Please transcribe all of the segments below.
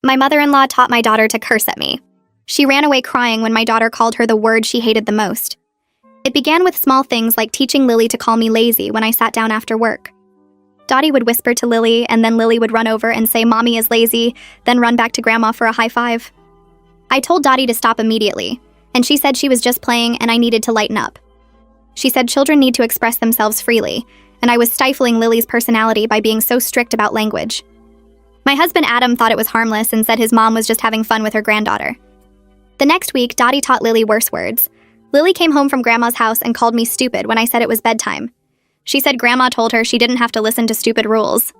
My mother-in-law taught my daughter to curse at me. She ran away crying when my daughter called her the word she hated the most. It began with small things like teaching Lily to call me lazy when I sat down after work. Dottie would whisper to Lily, and then Lily would run over and say, "Mommy is lazy," then run back to Grandma for a high five. I told Dottie to stop immediately, and she said she was just playing and I needed to lighten up. She said children need to express themselves freely, and I was stifling Lily's personality by being so strict about language. My husband Adam thought it was harmless and said his mom was just having fun with her granddaughter. The next week, Dottie taught Lily worse words. Lily came home from Grandma's house and called me stupid when I said it was bedtime. She said Grandma told her she didn't have to listen to stupid rules.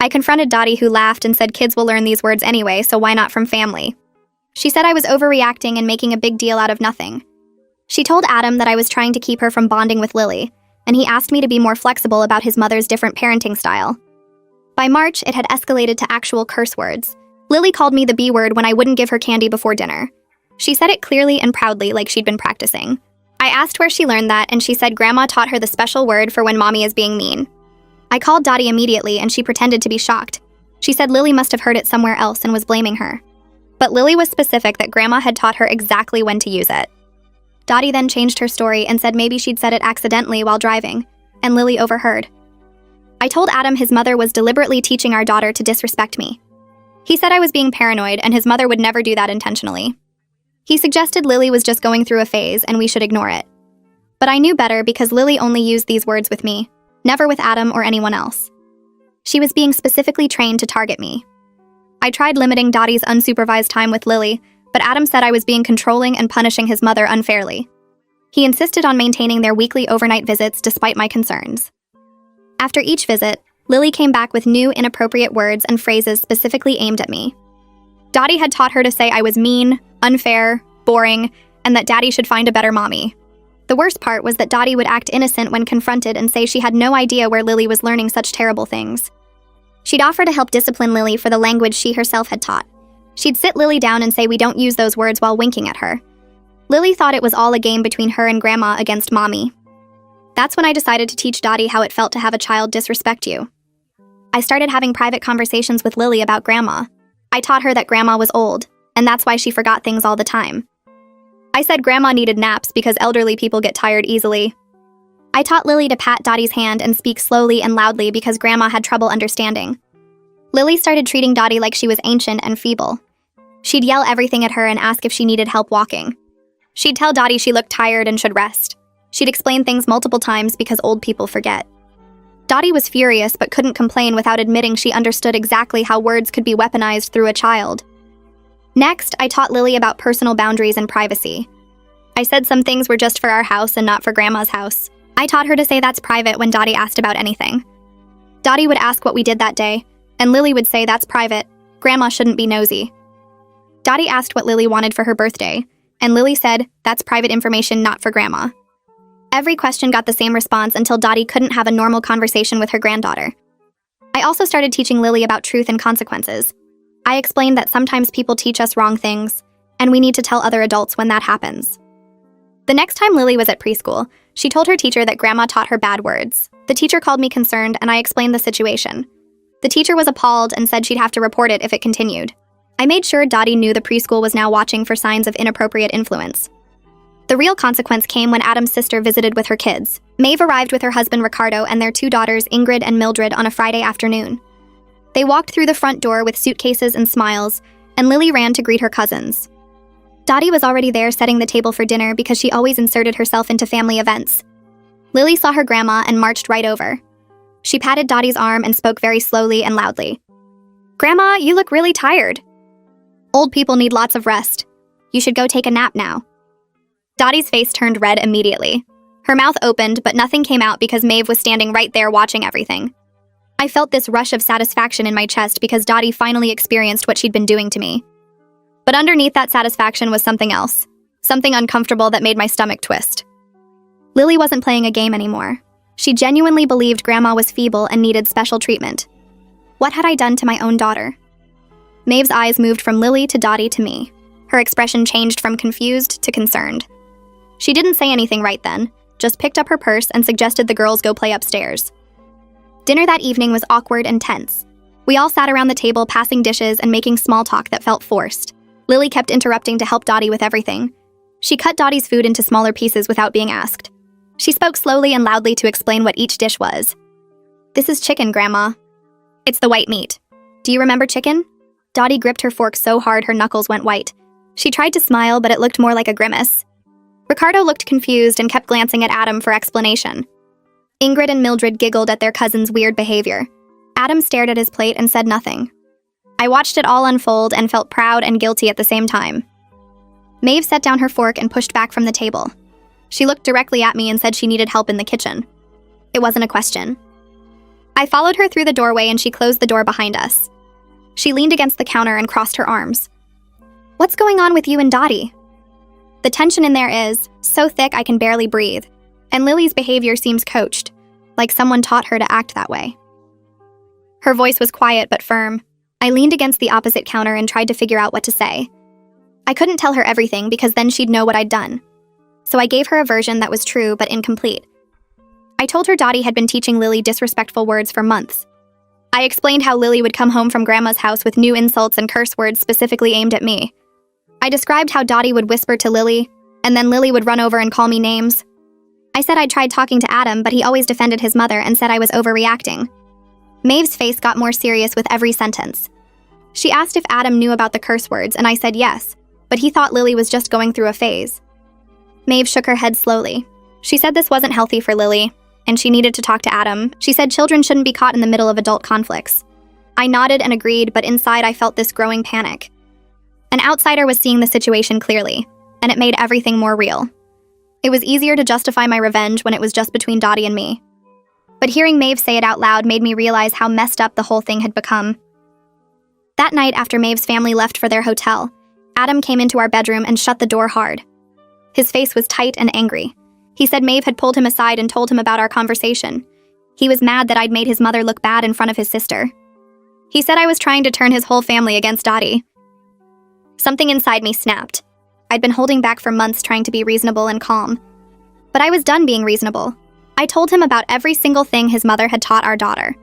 I confronted Dottie, who laughed and said kids will learn these words anyway, so why not from family? She said I was overreacting and making a big deal out of nothing. She told Adam that I was trying to keep her from bonding with Lily, and he asked me to be more flexible about his mother's different parenting style. By March, it had escalated to actual curse words. Lily called me the B word when I wouldn't give her candy before dinner. She said it clearly and proudly like she'd been practicing. I asked where she learned that, and she said Grandma taught her the special word for when Mommy is being mean. I called Dottie immediately, and she pretended to be shocked. She said Lily must have heard it somewhere else and was blaming her. But Lily was specific that Grandma had taught her exactly when to use it. Dottie then changed her story and said maybe she'd said it accidentally while driving, and Lily overheard. I told Adam his mother was deliberately teaching our daughter to disrespect me. He said I was being paranoid and his mother would never do that intentionally. He suggested Lily was just going through a phase and we should ignore it. But I knew better because Lily only used these words with me, never with Adam or anyone else. She was being specifically trained to target me. I tried limiting Dottie's unsupervised time with Lily, but Adam said I was being controlling and punishing his mother unfairly. He insisted on maintaining their weekly overnight visits despite my concerns. After each visit, Lily came back with new inappropriate words and phrases specifically aimed at me. Dottie had taught her to say I was mean, unfair, boring, and that Daddy should find a better mommy. The worst part was that Dottie would act innocent when confronted and say she had no idea where Lily was learning such terrible things. She'd offer to help discipline Lily for the language she herself had taught. She'd sit Lily down and say we don't use those words while winking at her. Lily thought it was all a game between her and Grandma against Mommy. That's when I decided to teach Dottie how it felt to have a child disrespect you. I started having private conversations with Lily about Grandma. I taught her that Grandma was old, and that's why she forgot things all the time. I said Grandma needed naps because elderly people get tired easily. I taught Lily to pat Dottie's hand and speak slowly and loudly because Grandma had trouble understanding. Lily started treating Dottie like she was ancient and feeble. She'd yell everything at her and ask if she needed help walking. She'd tell Dottie she looked tired and should rest. She'd explain things multiple times because old people forget. Dottie was furious but couldn't complain without admitting she understood exactly how words could be weaponized through a child. Next, I taught Lily about personal boundaries and privacy. I said some things were just for our house and not for Grandma's house. I taught her to say that's private when Dottie asked about anything. Dottie would ask what we did that day, and Lily would say that's private. Grandma shouldn't be nosy. Dottie asked what Lily wanted for her birthday, and Lily said that's private information not for Grandma. Every question got the same response until Dottie couldn't have a normal conversation with her granddaughter. I also started teaching Lily about truth and consequences. I explained that sometimes people teach us wrong things, and we need to tell other adults when that happens. The next time Lily was at preschool, she told her teacher that Grandma taught her bad words. The teacher called me concerned, and I explained the situation. The teacher was appalled and said she'd have to report it if it continued. I made sure Dottie knew the preschool was now watching for signs of inappropriate influence. The real consequence came when Adam's sister visited with her kids. Maeve arrived with her husband Ricardo and their 2 daughters Ingrid and Mildred on a Friday afternoon. They walked through the front door with suitcases and smiles, and Lily ran to greet her cousins. Dottie was already there setting the table for dinner because she always inserted herself into family events. Lily saw her grandma and marched right over. She patted Dottie's arm and spoke very slowly and loudly. "Grandma, you look really tired. Old people need lots of rest. You should go take a nap now." Dottie's face turned red immediately. Her mouth opened, but nothing came out because Maeve was standing right there watching everything. I felt this rush of satisfaction in my chest because Dottie finally experienced what she'd been doing to me. But underneath that satisfaction was something else, something uncomfortable that made my stomach twist. Lily wasn't playing a game anymore. She genuinely believed Grandma was feeble and needed special treatment. What had I done to my own daughter? Maeve's eyes moved from Lily to Dottie to me. Her expression changed from confused to concerned. She didn't say anything right then, just picked up her purse and suggested the girls go play upstairs. Dinner that evening was awkward and tense. We all sat around the table passing dishes and making small talk that felt forced. Lily kept interrupting to help Dottie with everything. She cut Dottie's food into smaller pieces without being asked. She spoke slowly and loudly to explain what each dish was. "This is chicken, Grandma. It's the white meat. Do you remember chicken?" Dottie gripped her fork so hard her knuckles went white. She tried to smile, but it looked more like a grimace. Ricardo looked confused and kept glancing at Adam for explanation. Ingrid and Mildred giggled at their cousin's weird behavior. Adam stared at his plate and said nothing. I watched it all unfold and felt proud and guilty at the same time. Maeve set down her fork and pushed back from the table. She looked directly at me and said she needed help in the kitchen. It wasn't a question. I followed her through the doorway and she closed the door behind us. She leaned against the counter and crossed her arms. "What's going on with you and Dottie?" The tension in there is so thick I can barely breathe, and Lily's behavior seems coached, like someone taught her to act that way. Her voice was quiet but firm. I leaned against the opposite counter and tried to figure out what to say. I couldn't tell her everything because then she'd know what I'd done. So I gave her a version that was true but incomplete. I told her Dottie had been teaching Lily disrespectful words for months. I explained how Lily would come home from Grandma's house with new insults and curse words specifically aimed at me. I described how Dottie would whisper to Lily, and then Lily would run over and call me names. I said I'd tried talking to Adam, but he always defended his mother and said I was overreacting. Maeve's face got more serious with every sentence. She asked if Adam knew about the curse words, and I said yes, but he thought Lily was just going through a phase. Maeve shook her head slowly. She said this wasn't healthy for Lily, and she needed to talk to Adam. She said children shouldn't be caught in the middle of adult conflicts. I nodded and agreed, but inside I felt this growing panic. An outsider was seeing the situation clearly, and it made everything more real. It was easier to justify my revenge when it was just between Dottie and me. But hearing Maeve say it out loud made me realize how messed up the whole thing had become. That night after Maeve's family left for their hotel, Adam came into our bedroom and shut the door hard. His face was tight and angry. He said Maeve had pulled him aside and told him about our conversation. He was mad that I'd made his mother look bad in front of his sister. He said I was trying to turn his whole family against Dottie. Something inside me snapped. I'd been holding back for months trying to be reasonable and calm. But I was done being reasonable. I told him about every single thing his mother had taught our daughter.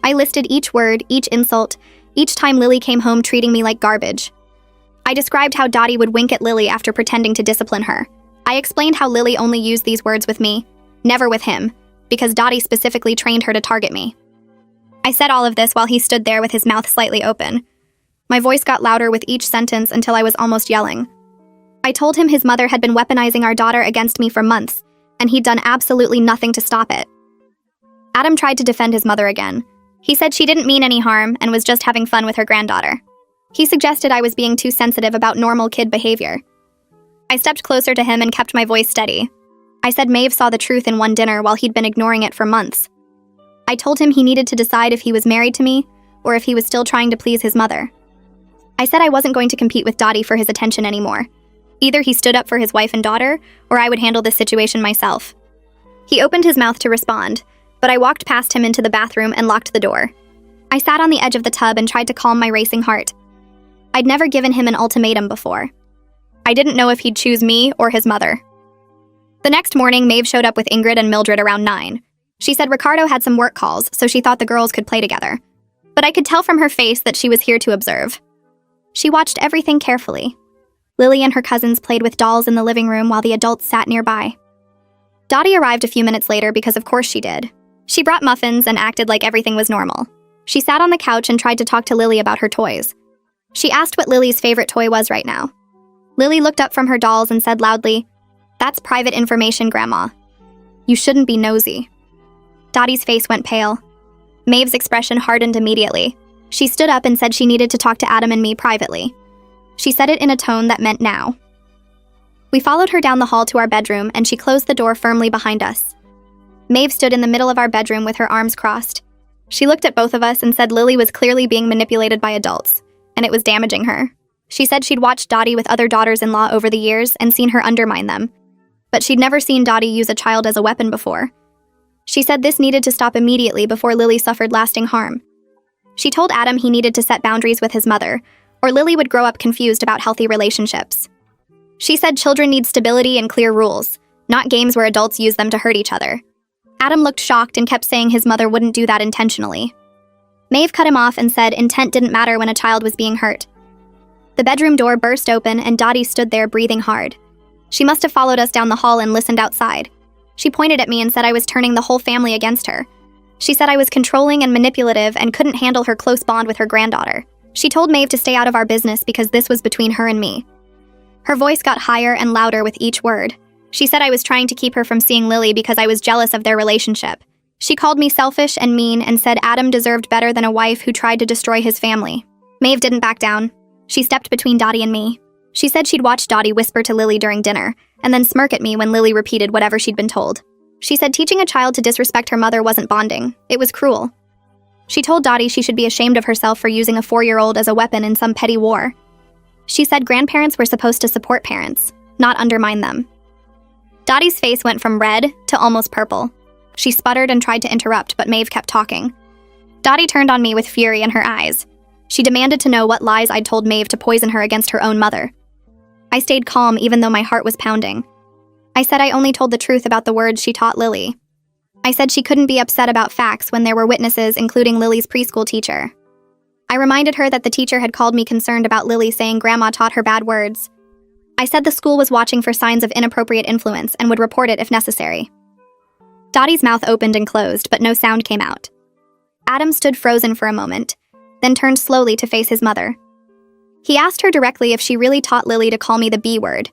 I listed each word, each insult, each time Lily came home treating me like garbage. I described how Dottie would wink at Lily after pretending to discipline her. I explained how Lily only used these words with me, never with him, because Dottie specifically trained her to target me. I said all of this while he stood there with his mouth slightly open. My voice got louder with each sentence until I was almost yelling. I told him his mother had been weaponizing our daughter against me for months, and he'd done absolutely nothing to stop it. Adam tried to defend his mother again. He said she didn't mean any harm and was just having fun with her granddaughter. He suggested I was being too sensitive about normal kid behavior. I stepped closer to him and kept my voice steady. I said Maeve saw the truth in one dinner while he'd been ignoring it for months. I told him he needed to decide if he was married to me or if he was still trying to please his mother. I said I wasn't going to compete with Dottie for his attention anymore. Either he stood up for his wife and daughter, or I would handle this situation myself. He opened his mouth to respond, but I walked past him into the bathroom and locked the door. I sat on the edge of the tub and tried to calm my racing heart. I'd never given him an ultimatum before. I didn't know if he'd choose me or his mother. The next morning, Maeve showed up with Ingrid and Mildred around 9. She said Ricardo had some work calls, so she thought the girls could play together. But I could tell from her face that she was here to observe. She watched everything carefully. Lily and her cousins played with dolls in the living room while the adults sat nearby. Dottie arrived a few minutes later because of course she did. She brought muffins and acted like everything was normal. She sat on the couch and tried to talk to Lily about her toys. She asked what Lily's favorite toy was right now. Lily looked up from her dolls and said loudly, "That's private information, Grandma. You shouldn't be nosy." Dottie's face went pale. Maeve's expression hardened immediately. She stood up and said she needed to talk to Adam and me privately. She said it in a tone that meant now. We followed her down the hall to our bedroom, and she closed the door firmly behind us. Maeve stood in the middle of our bedroom with her arms crossed. She looked at both of us and said Lily was clearly being manipulated by adults, and it was damaging her. She said she'd watched Dottie with other daughters-in-law over the years and seen her undermine them, but she'd never seen Dottie use a child as a weapon before. She said this needed to stop immediately before Lily suffered lasting harm. She told Adam he needed to set boundaries with his mother, or Lily would grow up confused about healthy relationships. She said children need stability and clear rules, not games where adults use them to hurt each other. Adam looked shocked and kept saying his mother wouldn't do that intentionally. Maeve cut him off and said intent didn't matter when a child was being hurt. The bedroom door burst open and Dottie stood there breathing hard. She must have followed us down the hall and listened outside. She pointed at me and said I was turning the whole family against her. She said I was controlling and manipulative and couldn't handle her close bond with her granddaughter. She told Maeve to stay out of our business because this was between her and me. Her voice got higher and louder with each word. She said I was trying to keep her from seeing Lily because I was jealous of their relationship. She called me selfish and mean and said Adam deserved better than a wife who tried to destroy his family. Maeve didn't back down. She stepped between Dottie and me. She said she'd watch Dottie whisper to Lily during dinner, and then smirk at me when Lily repeated whatever she'd been told. She said teaching a child to disrespect her mother wasn't bonding. It was cruel. She told Dottie she should be ashamed of herself for using a 4-year-old as a weapon in some petty war. She said grandparents were supposed to support parents, not undermine them. Dottie's face went from red to almost purple. She sputtered and tried to interrupt, but Maeve kept talking. Dottie turned on me with fury in her eyes. She demanded to know what lies I'd told Maeve to poison her against her own mother. I stayed calm even though my heart was pounding. I said I only told the truth about the words she taught Lily. I said she couldn't be upset about facts when there were witnesses, including Lily's preschool teacher. I reminded her that the teacher had called me concerned about Lily saying Grandma taught her bad words. I said the school was watching for signs of inappropriate influence and would report it if necessary. Dottie's mouth opened and closed, but no sound came out. Adam stood frozen for a moment, then turned slowly to face his mother. He asked her directly if she really taught Lily to call me the B word.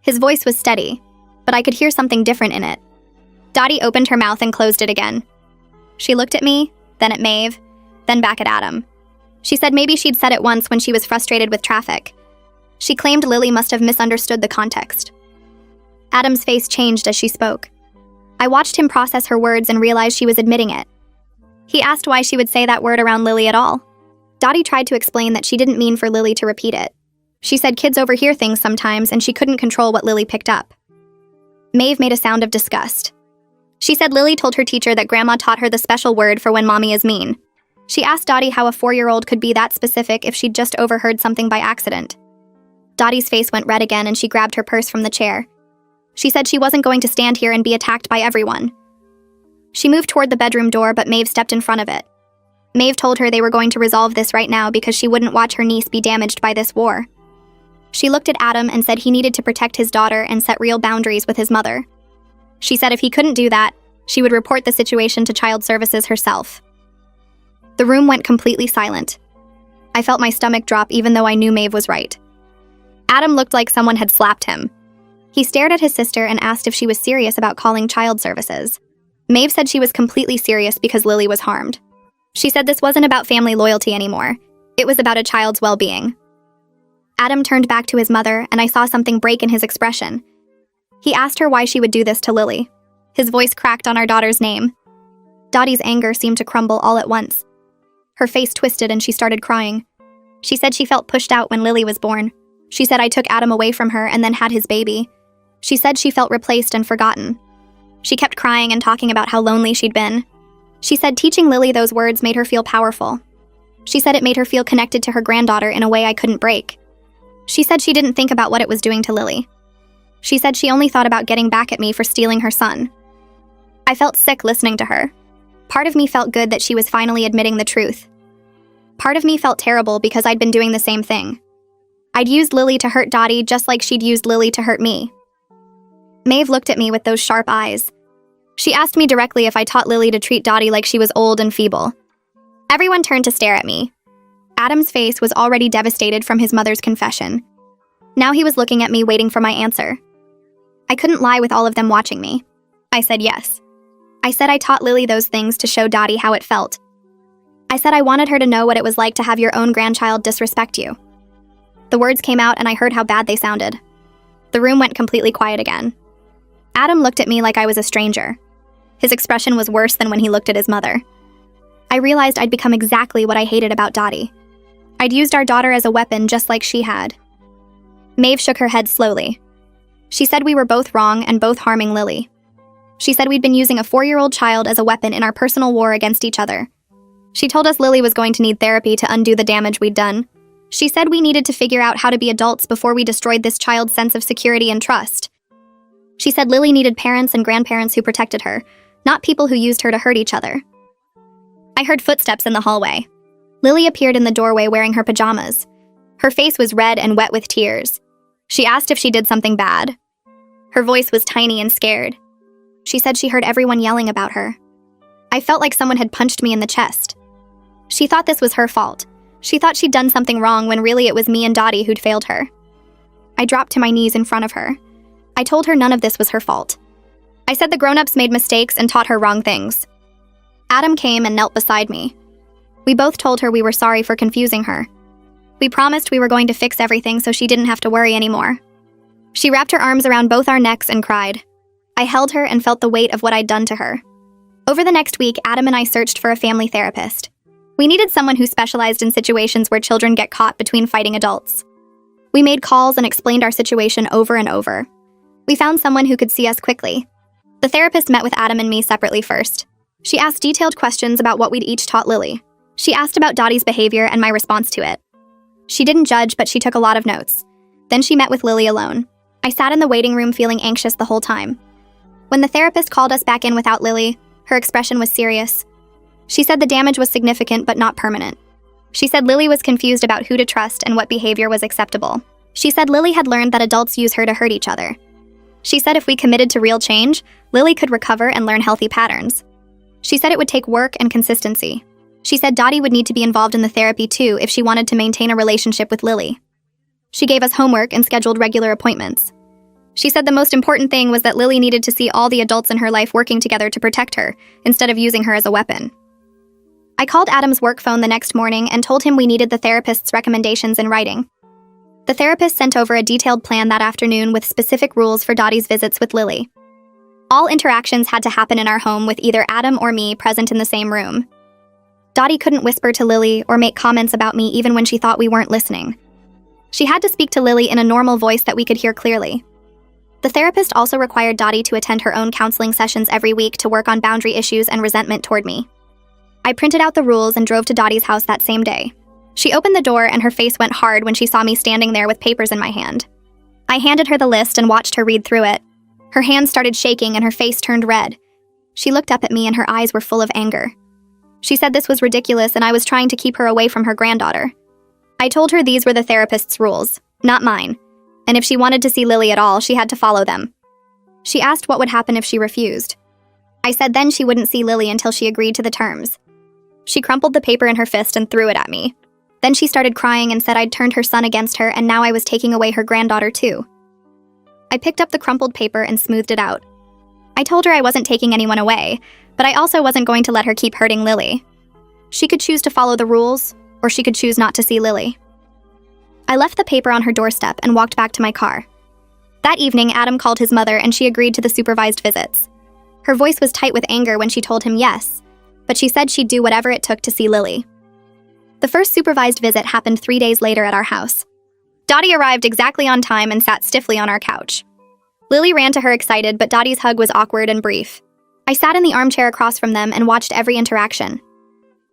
His voice was steady, but I could hear something different in it. Dottie opened her mouth and closed it again. She looked at me, then at Maeve, then back at Adam. She said maybe she'd said it once when she was frustrated with traffic. She claimed Lily must have misunderstood the context. Adam's face changed as she spoke. I watched him process her words and realized she was admitting it. He asked why she would say that word around Lily at all. Dottie tried to explain that she didn't mean for Lily to repeat it. She said kids overhear things sometimes and she couldn't control what Lily picked up. Maeve made a sound of disgust. She said Lily told her teacher that Grandma taught her the special word for when mommy is mean. She asked Dottie how a 4-year-old could be that specific if she'd just overheard something by accident. Dottie's face went red again and she grabbed her purse from the chair. She said she wasn't going to stand here and be attacked by everyone. She moved toward the bedroom door, but Maeve stepped in front of it. Maeve told her they were going to resolve this right now because she wouldn't watch her niece be damaged by this war. She looked at Adam and said he needed to protect his daughter and set real boundaries with his mother. She said if he couldn't do that, she would report the situation to Child Services herself. The room went completely silent. I felt my stomach drop even though I knew Maeve was right. Adam looked like someone had slapped him. He stared at his sister and asked if she was serious about calling Child Services. Maeve said she was completely serious because Lily was harmed. She said this wasn't about family loyalty anymore. It was about a child's well-being. Adam turned back to his mother, and I saw something break in his expression. He asked her why she would do this to Lily. His voice cracked on our daughter's name. Dottie's anger seemed to crumble all at once. Her face twisted and she started crying. She said she felt pushed out when Lily was born. She said I took Adam away from her and then had his baby. She said she felt replaced and forgotten. She kept crying and talking about how lonely she'd been. She said teaching Lily those words made her feel powerful. She said it made her feel connected to her granddaughter in a way I couldn't break. She said she didn't think about what it was doing to Lily. She said she only thought about getting back at me for stealing her son. I felt sick listening to her. Part of me felt good that she was finally admitting the truth. Part of me felt terrible because I'd been doing the same thing. I'd used Lily to hurt Dottie just like she'd used Lily to hurt me. Maeve looked at me with those sharp eyes. She asked me directly if I taught Lily to treat Dottie like she was old and feeble. Everyone turned to stare at me. Adam's face was already devastated from his mother's confession. Now he was looking at me, waiting for my answer. I couldn't lie with all of them watching me. I said yes. I said I taught Lily those things to show Dottie how it felt. I said I wanted her to know what it was like to have your own grandchild disrespect you. The words came out and I heard how bad they sounded. The room went completely quiet again. Adam looked at me like I was a stranger. His expression was worse than when he looked at his mother. I realized I'd become exactly what I hated about Dottie. I'd used our daughter as a weapon just like she had. Maeve shook her head slowly. She said we were both wrong and both harming Lily. She said we'd been using a 4-year-old child as a weapon in our personal war against each other. She told us Lily was going to need therapy to undo the damage we'd done. She said we needed to figure out how to be adults before we destroyed this child's sense of security and trust. She said Lily needed parents and grandparents who protected her, not people who used her to hurt each other. I heard footsteps in the hallway. Lily appeared in the doorway wearing her pajamas. Her face was red and wet with tears. She asked if she did something bad. Her voice was tiny and scared. She said she heard everyone yelling about her. I felt like someone had punched me in the chest. She thought this was her fault. She thought she'd done something wrong when really it was me and Dottie who'd failed her. I dropped to my knees in front of her. I told her none of this was her fault. I said the grown-ups made mistakes and taught her wrong things. Adam came and knelt beside me. We both told her we were sorry for confusing her. We promised we were going to fix everything so she didn't have to worry anymore. She wrapped her arms around both our necks and cried. I held her and felt the weight of what I'd done to her. Over the next week, Adam and I searched for a family therapist. We needed someone who specialized in situations where children get caught between fighting adults. We made calls and explained our situation over and over. We found someone who could see us quickly. The therapist met with Adam and me separately first. She asked detailed questions about what we'd each taught Lily. She asked about Dottie's behavior and my response to it. She didn't judge, but she took a lot of notes. Then she met with Lily alone. I sat in the waiting room feeling anxious the whole time. When the therapist called us back in without Lily, her expression was serious. She said the damage was significant but not permanent. She said Lily was confused about who to trust and what behavior was acceptable. She said Lily had learned that adults use her to hurt each other. She said if we committed to real change, Lily could recover and learn healthy patterns. She said it would take work and consistency. She said Dottie would need to be involved in the therapy too if she wanted to maintain a relationship with Lily. She gave us homework and scheduled regular appointments. She said the most important thing was that Lily needed to see all the adults in her life working together to protect her, instead of using her as a weapon. I called Adam's work phone the next morning and told him we needed the therapist's recommendations in writing. The therapist sent over a detailed plan that afternoon with specific rules for Dottie's visits with Lily. All interactions had to happen in our home with either Adam or me present in the same room. Dottie couldn't whisper to Lily or make comments about me even when she thought we weren't listening. She had to speak to Lily in a normal voice that we could hear clearly. The therapist also required Dottie to attend her own counseling sessions every week to work on boundary issues and resentment toward me. I printed out the rules and drove to Dottie's house that same day. She opened the door and her face went hard when she saw me standing there with papers in my hand. I handed her the list and watched her read through it. Her hands started shaking and her face turned red. She looked up at me and her eyes were full of anger. She said this was ridiculous and I was trying to keep her away from her granddaughter. I told her these were the therapist's rules, not mine, and if she wanted to see Lily at all, she had to follow them. She asked what would happen if she refused. I said then she wouldn't see Lily until she agreed to the terms. She crumpled the paper in her fist and threw it at me. Then she started crying and said I'd turned her son against her and now I was taking away her granddaughter too. I picked up the crumpled paper and smoothed it out. I told her I wasn't taking anyone away, but I also wasn't going to let her keep hurting Lily. She could choose to follow the rules, or she could choose not to see Lily. I left the paper on her doorstep and walked back to my car. That evening, Adam called his mother and she agreed to the supervised visits. Her voice was tight with anger when she told him yes, but she said she'd do whatever it took to see Lily. The first supervised visit happened 3 days later at our house. Dottie arrived exactly on time and sat stiffly on our couch. Lily ran to her excited, but Dottie's hug was awkward and brief. I sat in the armchair across from them and watched every interaction.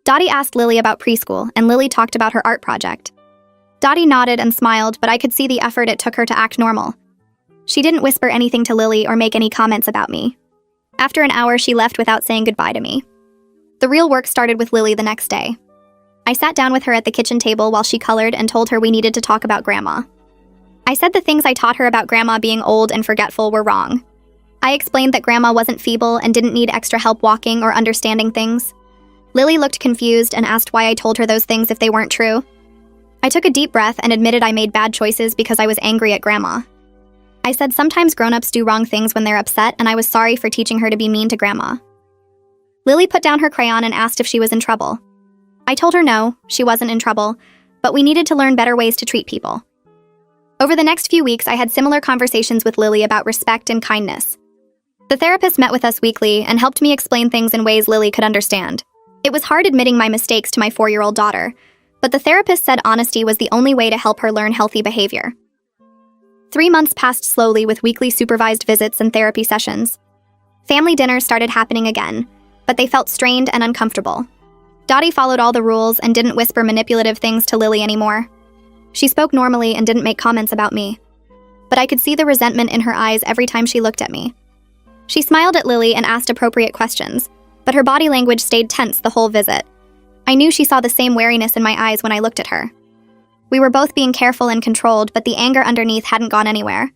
Dottie asked Lily about preschool, and Lily talked about her art project. Dottie nodded and smiled, but I could see the effort it took her to act normal. She didn't whisper anything to Lily or make any comments about me. After an hour, she left without saying goodbye to me. The real work started with Lily the next day. I sat down with her at the kitchen table while she colored and told her we needed to talk about Grandma. I said the things I taught her about Grandma being old and forgetful were wrong. I explained that Grandma wasn't feeble and didn't need extra help walking or understanding things. Lily looked confused and asked why I told her those things if they weren't true. I took a deep breath and admitted I made bad choices because I was angry at Grandma. I said sometimes grown-ups do wrong things when they're upset and I was sorry for teaching her to be mean to Grandma. Lily put down her crayon and asked if she was in trouble. I told her no, she wasn't in trouble, but we needed to learn better ways to treat people. Over the next few weeks, I had similar conversations with Lily about respect and kindness. The therapist met with us weekly and helped me explain things in ways Lily could understand. It was hard admitting my mistakes to my 4-year-old daughter, but the therapist said honesty was the only way to help her learn healthy behavior. 3 months passed slowly with weekly supervised visits and therapy sessions. Family dinners started happening again, but they felt strained and uncomfortable. Dottie followed all the rules and didn't whisper manipulative things to Lily anymore. She spoke normally and didn't make comments about me. But I could see the resentment in her eyes every time she looked at me. She smiled at Lily and asked appropriate questions, but her body language stayed tense the whole visit. I knew she saw the same wariness in my eyes when I looked at her. We were both being careful and controlled, but the anger underneath hadn't gone anywhere.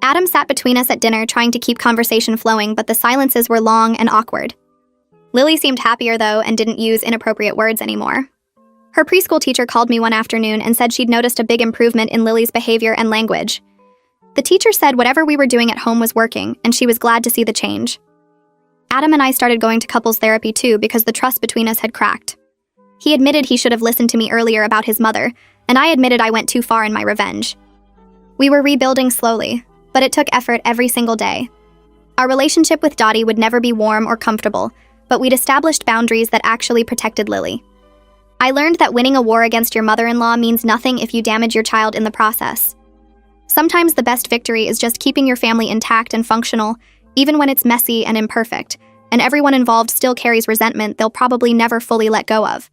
Adam sat between us at dinner, trying to keep conversation flowing, but the silences were long and awkward. Lily seemed happier, though, and didn't use inappropriate words anymore. Her preschool teacher called me one afternoon and said she'd noticed a big improvement in Lily's behavior and language. The teacher said whatever we were doing at home was working, and she was glad to see the change. Adam and I started going to couples therapy too because the trust between us had cracked. He admitted he should have listened to me earlier about his mother, and I admitted I went too far in my revenge. We were rebuilding slowly, but it took effort every single day. Our relationship with Dottie would never be warm or comfortable, but we'd established boundaries that actually protected Lily. I learned that winning a war against your mother-in-law means nothing if you damage your child in the process. Sometimes the best victory is just keeping your family intact and functional, even when it's messy and imperfect, and everyone involved still carries resentment they'll probably never fully let go of.